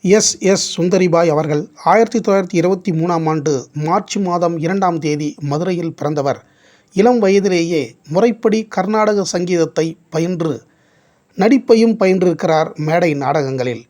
S Sundaribai அவர்கள் 1923ஆம் ஆண்டு March மாதம் 2ஆம் தேதி மதுரையில் பிறந்தவர். இளம் வயதிலேயே முறைப்படி கர்நாடக சங்கீதத்தை பயின்று நடிப்பையும் பயின்றிருக்கிறார் மேடை நாடகங்களில்.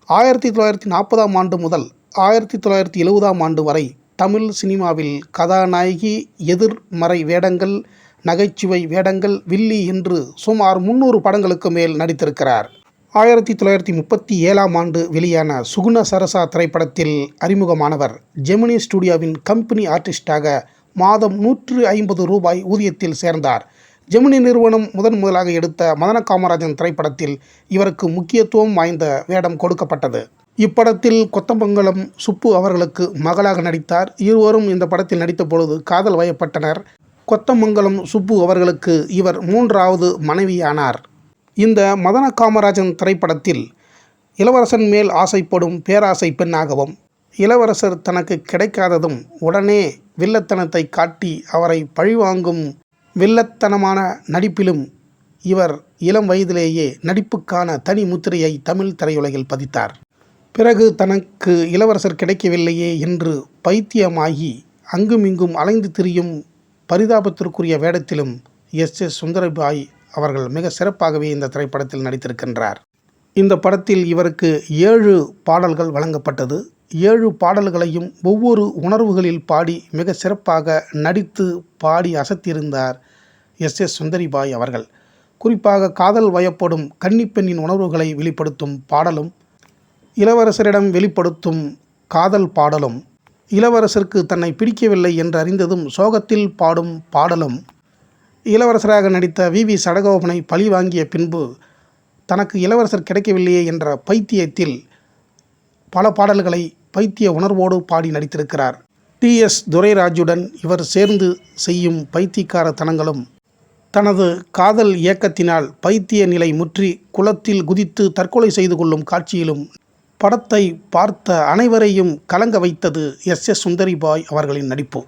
1940ஆம் ஆண்டு முதல் 1970ஆம் ஆண்டு வரை தமிழ் சினிமாவில் கதாநாயகி, எதிர்மறை வேடங்கள், நகைச்சுவை வேடங்கள், வில்லி என்று சுமார் 300 படங்களுக்கு மேல் நடித்திருக்கிறார். 1937ஆம் ஆண்டு வெளியான சுகுண சரசா திரைப்படத்தில் அறிமுகமானவர். ஜெமினி ஸ்டுடியோவின் கம்பெனி ஆர்டிஸ்டாக மாதம் ரூ. 150 ஊதியத்தில் சேர்ந்தார். ஜெமினி நிறுவனம் முதலாக எடுத்த மதன காமராஜன் திரைப்படத்தில் இவருக்கு முக்கியத்துவம் வாய்ந்த வேடம் கொடுக்கப்பட்டது. இப்படத்தில் கொத்தமங்கலம் சுப்பு அவர்களுக்கு மகளாக நடித்தார். இருவரும் இந்த படத்தில் நடித்த பொழுது காதல் வயப்பட்டனர். கொத்தமங்கலம் சுப்பு அவர்களுக்கு இவர் 3வது மனைவியானார். இந்த மதன காமராஜன் திரைப்படத்தில் இளவரசன் மேல் ஆசைப்படும் பேராசை பெண்ணாகவும், இளவரசர் தனக்கு கிடைக்காததும் உடனே வில்லத்தனத்தை காட்டி அவரை பழிவாங்கும் வில்லத்தனமான நடிப்பிலும் இவர் இளம் வயதிலேயே நடிப்புக்கான தனி முத்திரையை தமிழ் திரையுலகில் பதித்தார். பிறகு தனக்கு இளவரசர் கிடைக்கவில்லையே என்று பைத்தியமாகி அங்குமிங்கும் அலைந்து திரியும் பரிதாபத்திற்குரிய வேடத்திலும் எஸ் சுந்தரிபாய் அவர்கள் மிக சிறப்பாகவே இந்த திரைப்படத்தில் நடித்திருக்கின்றார். இந்த படத்தில் இவருக்கு 7 பாடல்கள் வழங்கப்பட்டது. 7 பாடல்களையும் ஒவ்வொரு உணர்வுகளில் பாடி மிக சிறப்பாக நடித்து பாடி அசத்தியிருந்தார் எஸ் சுந்தரிபாய் அவர்கள். குறிப்பாக காதல் வயப்படும் கன்னிப்பெண்ணின் உணர்வுகளை வெளிப்படுத்தும் பாடலும், இளவரசரிடம் வெளிப்படுத்தும் காதல் பாடலும், இளவரசருக்கு தன்னை பிடிக்கவில்லை என்று அறிந்ததும் சோகத்தில் பாடும் பாடலும், இளவரசராக நடித்த வி சடகோபனை பழி வாங்கிய பின்பு தனக்கு இளவரசர் கிடைக்கவில்லையே என்ற பைத்தியத்தில் பல பாடல்களை பைத்திய உணர்வோடு பாடி நடித்திருக்கிறார். டி.எஸ். துரைராஜுடன் இவர் சேர்ந்து செய்யும் பைத்தியக்காரத்தனங்களும், தனது காதல் இயக்கத்தினால் பைத்திய நிலை முற்றி குளத்தில் குதித்து தற்கொலை செய்து கொள்ளும் காட்சியிலும் படத்தை பார்த்த அனைவரையும் கலங்க வைத்தது எஸ் சுந்தரிபாய் அவர்களின் நடிப்பு.